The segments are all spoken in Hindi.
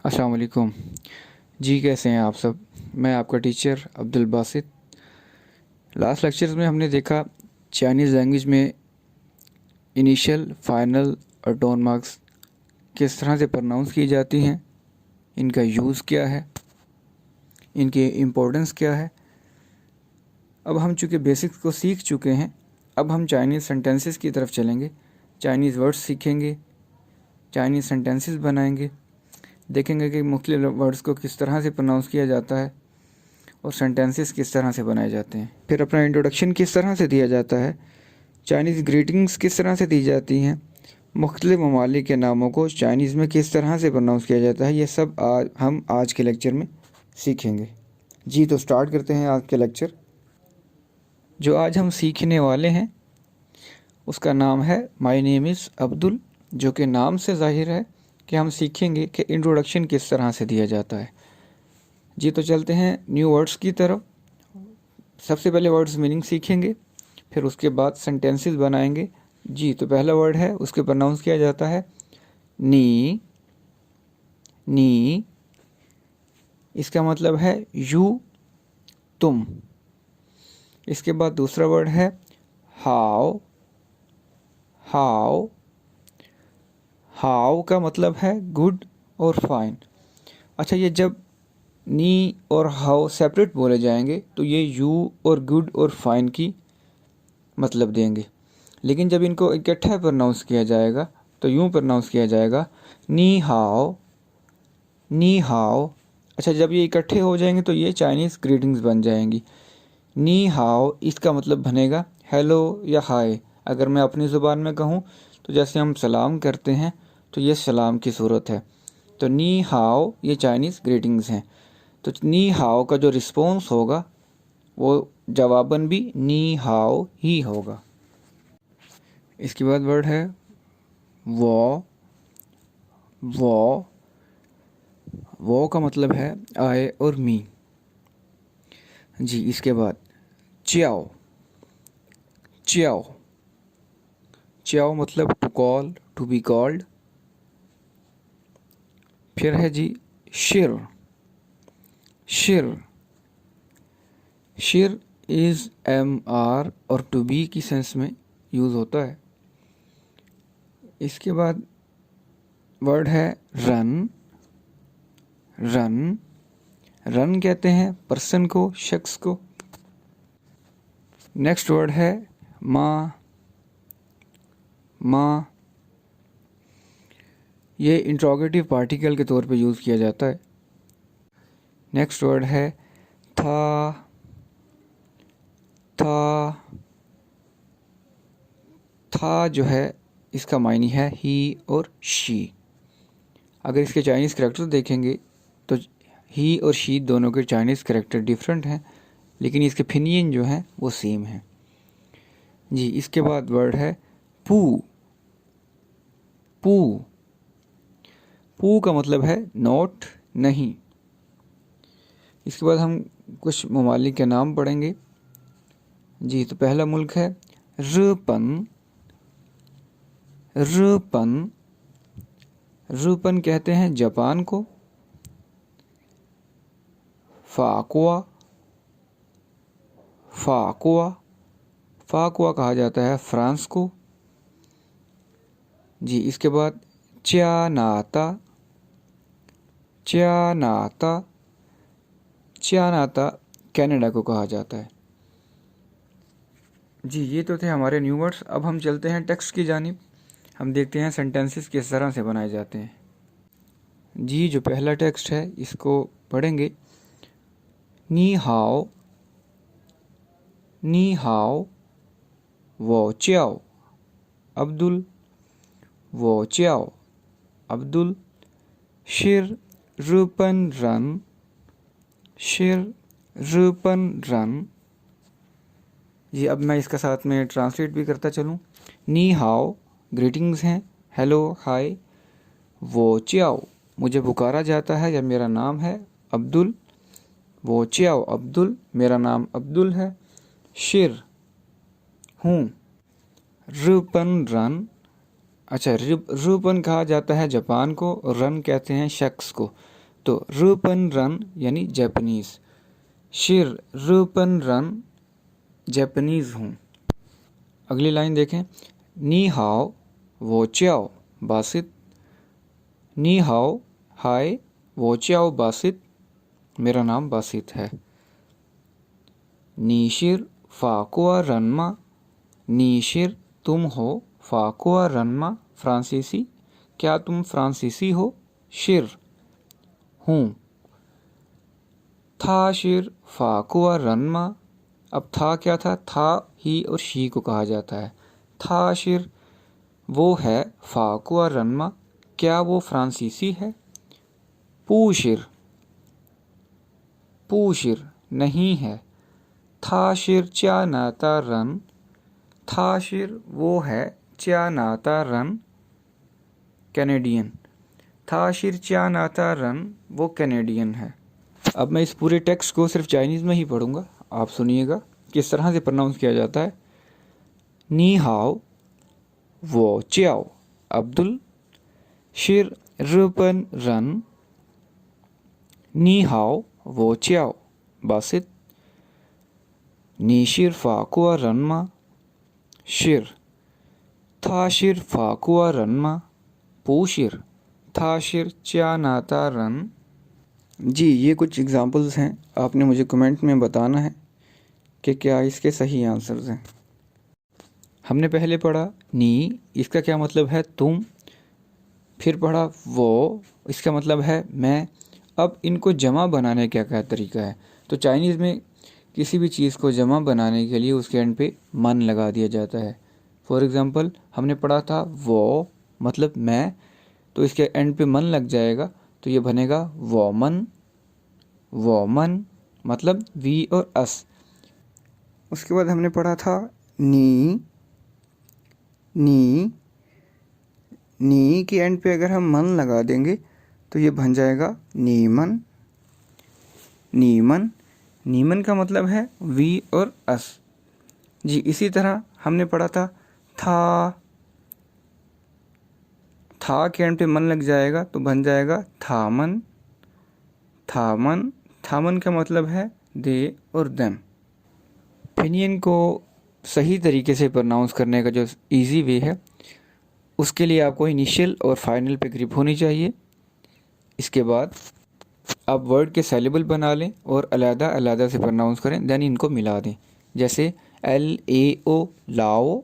अस्सलाम वालेकुम जी। कैसे हैं आप सब? मैं आपका teacher Abdul Basit. Last lectures में हमने देखा चाइनीज़ लैंग्वेज में इनिशियल, फाइनल और टोन मार्क्स किस तरह से प्रोनाउंस की जाती हैं, इनका यूज़ क्या है, इनकी इम्पोर्टेंस क्या है। अब हम चूँकि बेसिक्स को सीख चुके हैं, अब हम चाइनीज़ सेंटेंसेस की तरफ चलेंगे, चाइनीज़ वर्ड्स सीखेंगे, चाइनीज़ सेंटेंसेस बनाएंगे, देखेंगे कि मुख्तलिफ वर्ड्स को किस तरह से प्रोनाउंस किया जाता है और सेंटेंसेस किस तरह से बनाए जाते हैं। फिर अपना इंट्रोडक्शन किस तरह से दिया जाता है, चाइनीज़ ग्रीटिंग्स किस तरह से दी जाती हैं, मुख्तलिफ ममालिक के नामों को चाइनीज़ में किस तरह से प्रोनाउंस किया जाता है, ये सब हम आज के लेक्चर में सीखेंगे। जी तो स्टार्ट करते हैं आज के लेक्चर। जो आज हम सीखने वाले हैं उसका नाम है माय नेम इज़ अब्दुल, जो कि नाम से ज़ाहिर है कि हम सीखेंगे कि इंट्रोडक्शन किस तरह से दिया जाता है। जी तो चलते हैं न्यू वर्ड्स की तरफ। सबसे पहले वर्ड्स मीनिंग सीखेंगे, फिर उसके बाद सेंटेंसेस बनाएंगे। जी तो पहला वर्ड है, उसके प्रोनाउंस किया जाता है नी। नी इसका मतलब है यू, तुम। इसके बाद दूसरा वर्ड है हाउ। हाउ हाउ का मतलब है गुड और फाइन। अच्छा, ये जब नी और हाउ सेपरेट बोले जाएंगे तो ये यू और गुड और फाइन की मतलब देंगे, लेकिन जब इनको इकट्ठा प्रोनाउंस किया जाएगा तो यूँ प्रोनाउंस किया जाएगा नी हाओ। नी हाओ। अच्छा, जब ये इकट्ठे हो जाएंगे तो ये चाइनीज़ ग्रीटिंग्स बन जाएंगी। नी हाओ इसका मतलब बनेगा हेलो या हाय। अगर मैं अपनी ज़ुबान में कहूँ तो जैसे हम सलाम करते हैं तो ये सलाम की सूरत है, तो नी हाओ ये चाइनीज़ ग्रीटिंग्स हैं। तो नी हाओ का जो रिस्पॉन्स होगा वो जवाबन भी नी हाओ ही होगा। इसके बाद वर्ड है वो। वो वो का मतलब है आई और मी। जी इसके बाद च्याओ। च्याओ च्याओ मतलब to call, to be called. फिर है जी शिर। शिर शिर इज़ एम आर और टू बी की सेंस में यूज़ होता है। इसके बाद वर्ड है रन। रन रन कहते हैं पर्सन को, शख्स को। नेक्स्ट वर्ड है माँ। माँ ये इंट्रोगेटिव पार्टिकल के तौर पे यूज़ किया जाता है। नेक्स्ट वर्ड है था। था था जो है इसका मायने है ही और शी। अगर इसके चाइनीज़ करैक्टर देखेंगे तो ही और शी दोनों के चाइनीज़ करैक्टर डिफरेंट हैं, लेकिन इसके फिनियन जो हैं वो सेम हैं। जी इसके बाद वर्ड है पू। पू पू का मतलब है नोट, नहीं। इसके बाद हम कुछ ममालिक के नाम पढ़ेंगे। जी तो पहला मुल्क है रूपन। रूपन रूपन कहते हैं जापान को। फाकुआ। फाकुआ फाकुआ कहा जाता है फ्रांस को। जी इसके बाद च्यानाता। च्यानाता च्यानाता कनाडा को कहा जाता है। जी ये तो थे हमारे न्यू वर्ड्स। अब हम चलते हैं टेक्स्ट की जानिब। हम देखते हैं सेंटेंसेस किस तरह से बनाए जाते हैं। जी जो पहला टेक्स्ट है इसको पढ़ेंगे। नी हाओ। नी हाओ वो च्याओ अब्दुल। वो च्याओ अब्दुल। शिर रूपन रन। शिर रूपन रन। जी अब मैं इसका साथ में ट्रांसलेट भी करता चलूँ। नी हाओ ग्रीटिंग्स हैं, हेलो हाय। वो च्याओ मुझे पुकारा जाता है या मेरा नाम है अब्दुल। वो च्याओ अब्दुल मेरा नाम अब्दुल है। शिर हूँ। रूपन रन। अच्छा रूपन कहा जाता है जापान को और रन कहते हैं शख्स को। तो रुपन रन यानी जापानीज, शिर रुपन रन जापानीज हूँ। अगली लाइन देखें, नी हाओ वो च्याओ बासित, नी हाओ हाय वो च्याओ बासित, मेरा नाम बासित है। नीशिर फाकुआ रनमा, नीशिर तुम हो, फाकुआ रनमा फ्रांसीसी, क्या तुम फ्रांसीसी हो, शिर हूँ। था शिर फाकुआ रनमा, अब था क्या था, था ही और शी को कहा जाता है। था शिर वो है, फाकुआ रनमा क्या वो फ्रांसीसी है। पूशिर, पूशिर नहीं है। था शिर च्या नाता रन, था शिर वो है, च्या नाता रन कैनेडियन, था शिर च्या नाता रन वो कैनेडियन है। अब मैं इस पूरे टेक्स्ट को सिर्फ चाइनीज़ में ही पढ़ूंगा, आप सुनिएगा किस तरह से प्रोनाउंस किया जाता है। नी हाओ वो च्याओ अब्दुल, शिर रुपन रन, नी हाओ वो च्याओ बासित, नी शिर फाकुआ रनमा, शिर था शिर फाकुआ रनमा, पूशिर था शिर च्या नाता रन। जी, ये कुछ एग्जांपल्स हैं, आपने मुझे कमेंट में बताना है कि क्या इसके सही आंसर्स हैं। हमने पहले पढ़ा नी, इसका क्या मतलब है तुम, फिर पढ़ा वो, इसका मतलब है मैं। अब इनको जमा बनाने का क्या तरीका है, तो चाइनीज़ में किसी भी चीज़ को जमा बनाने के लिए उसके एंड पे मन लगा दिया जाता है। फॉर एग्ज़ाम्पल हमने पढ़ा था वो मतलब मैं, तो इसके एंड पे मन लग जाएगा तो ये बनेगा वोमन, वोमन मतलब वी और अस। उसके बाद हमने पढ़ा था नी, नी, नी के एंड पे अगर हम मन लगा देंगे तो ये बन जाएगा नीमन, नीमन, नीमन का मतलब है वी और अस। जी, इसी तरह हमने पढ़ा था था के एंड पे मन लग जाएगा तो बन जाएगा थामन, थामन, थामन का मतलब है दे और देम। पिनियन को सही तरीके से प्रोनाउंस करने का जो इजी वे है, उसके लिए आपको इनिशियल और फाइनल पे ग्रिप होनी चाहिए। इसके बाद आप वर्ड के सेलेबल बना लें और अलग अलग से प्रोनाउंस करें, देन इनको मिला दें। जैसे LAO लाओ,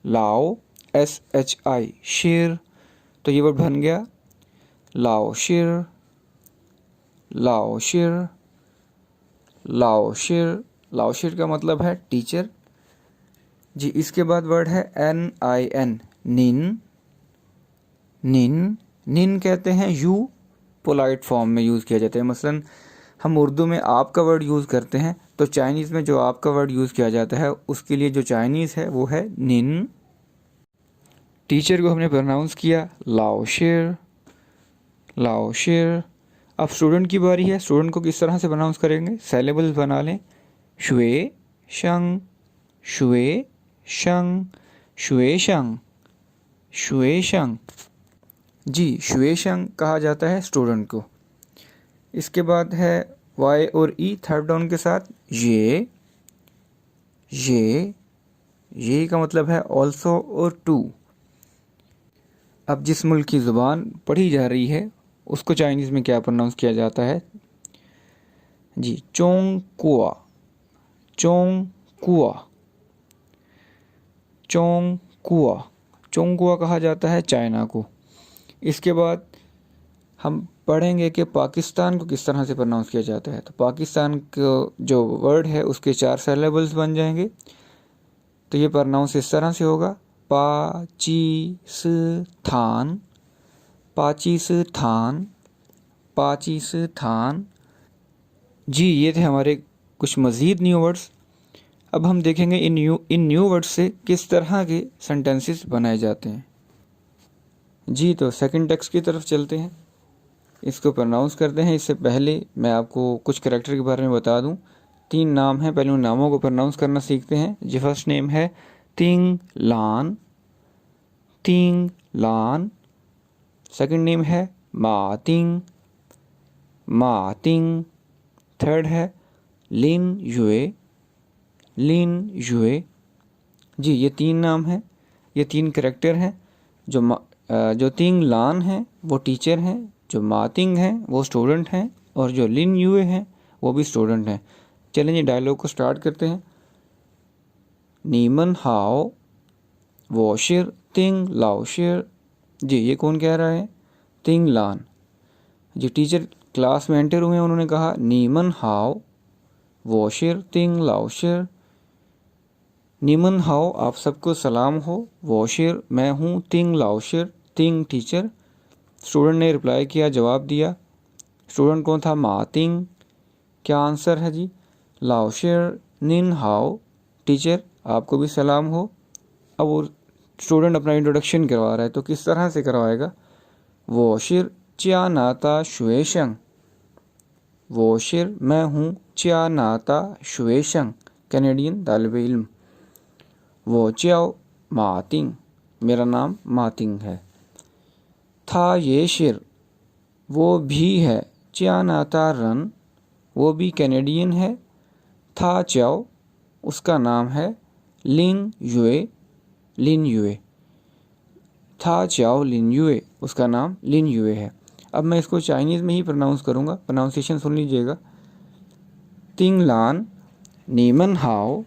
लाओ, SHI शेर, तो ये वर्ड बन गया लाओ शेर, लाओ शेर, लाओ शेर। लाओ शेर का मतलब है टीचर। जी, इसके बाद वर्ड है NIN निन, निन, निन कहते हैं यू, पोलाइट फॉर्म में यूज़ किया जाता है। मसलन हम उर्दू में आप का वर्ड यूज़ करते हैं, तो चाइनीज़ में जो आप का वर्ड यूज़ किया जाता है उसके लिए जो चाइनीज़ है वो है निन। टीचर को हमने प्रोनाउंस किया लाओ शेर, लाओ शेर। अब स्टूडेंट की बारी है, स्टूडेंट को किस तरह से प्रोनाउंस करेंगे, सेलेबल्स बना लें। शुए शंग, शुए शंग, शुए शंग, शुए शंग। जी, शुए शंग कहा जाता है स्टूडेंट को। इसके बाद है Y और E थर्ड डाउन के साथ ये का मतलब है ऑल्सो और टू। अब जिस मुल्क की ज़ुबान पढ़ी जा रही है उसको चाइनीज़ में क्या प्रोनाउंस किया जाता है। जी, चोंग कुआ, चोंग कुआ, चोंग कुआ, चोंग कुआ कहा जाता है चाइना को। इसके बाद हम पढ़ेंगे कि पाकिस्तान को किस तरह से प्रोनाउंस किया जाता है। तो पाकिस्तान का जो वर्ड है उसके 4 सेलेबल्स बन जाएंगे। तो ये प्रोनाउंस इस तरह से होगा पाकिस्तान, पाकिस्तान, पाकिस्तान। जी, ये थे हमारे कुछ मज़ीद न्यू वर्ड्स। अब हम देखेंगे इन न्यू वर्ड्स से किस तरह के सेंटेंसेस बनाए जाते हैं। जी, तो सेकंड टेक्स्ट की तरफ चलते हैं, इसको प्रोनाउंस करते हैं। इससे पहले मैं आपको कुछ कैरेक्टर के बारे में बता दूं। 3 नाम हैं, पहले उन नामों को प्रोनाउंस करना सीखते हैं। जी, फर्स्ट नेम है तिंग लान, तिंग लान। सेकंड नेम है मा तिंग, मा तिंग। थर्ड है लिन युए, लिन युए। जी ये 3 नाम हैं, ये 3 करेक्टर हैं। जो तिंग लान है वो टीचर हैं, जो मा तिंग हैं वो स्टूडेंट हैं, और जो लिन युए हैं वो भी स्टूडेंट हैं। चलें ये डायलॉग को स्टार्ट करते हैं। नीमन हाओ वॉशिर तिंग लाओशिर। जी ये कौन कह रहा है? तिंग लान। जी टीचर क्लास में एंटर हुए, उन्होंने कहा नीमन हाओ वॉशिर तिंग लाओशिर। नीमन हाओ आप सबको सलाम हो, वॉशिर मैं हूँ, तिंग लाओशिर तिंग टीचर। स्टूडेंट ने रिप्लाई किया, जवाब दिया। स्टूडेंट कौन था? मा तिंग। क्या आंसर है जी? लाओशिर निन हाओ टीचर आपको भी सलाम हो। अब वो स्टूडेंट अपना इंट्रोडक्शन करवा रहा है, तो किस तरह से करवाएगा? वॉशिर च्या नाता शुएशंग। वॉशिर मैं हूँ, च्या नाता शुएशंग कैनेडियन तालिबे इल्म। वो च्याओ मातिंग मेरा नाम मातिंग है। था ये शिर वो भी है, च्या नाता रन वो भी कैनेडियन है। था च्याओ उसका नाम है, लिन युए लिन युए। था च्याओ लिन युए उसका नाम लिन युए है। अब मैं इसको चाइनीज़ में ही प्रोनाउंस करूँगा, प्रोनाउंसिएशन सुन लीजिएगा। तिंग लान नीमन हाओ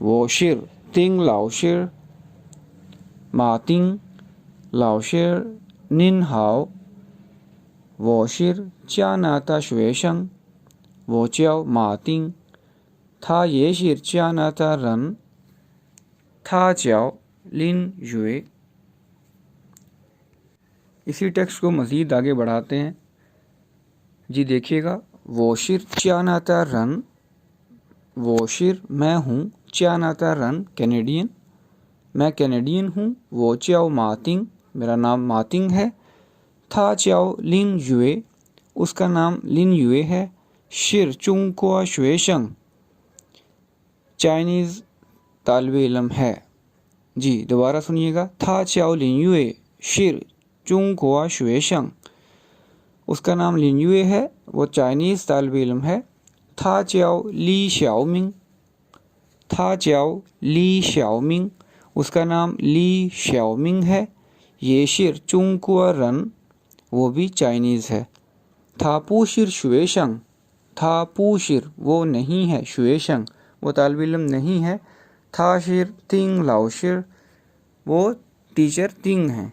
वॉशिर तिंग लाओशिर मा तिंग लाओशिर निन हाओ वॉशिर च्या नाता शुएशंग वो च्याओ मा तिंग था ये शिर च्या नाता रन था च्याओ लिन युए। इसी टेक्स्ट को मज़ीद आगे बढ़ाते हैं। जी देखिएगा, वॉशिर च्या नाता रन, वॉशिर मैं हूँ, च्या नाता रन कैनेडियन मैं कैनेडियन हूँ। वो च्याओ मातिंग मेरा नाम मातिंग है। था च्याओ लिन युए उसका नाम लिन युए है। शिर चुंग कुआ शुएशंग चाइनीज़ तालिबे इल्म है। जी दोबारा सुनिएगा, था च्याओ लिन युए शिर चुंग कुआ शुएशंग उसका नाम लिन युए है, वो चाइनीज़ तालिबे इल्म है। था च्याओ ली श्याओमिंग, था च्याओ ली श्याओमिंग उसका नाम ली श्याओमिंग है। ये शिर चुंग कुआ रन वो भी चाइनीज़ है। था पूशिर शुएशंग, था पूशिर वो नहीं है, शुएशंग वो तालिबे इल्म नहीं है। था शिर तिंग लाओशिर वो टीचर तिंग हैं।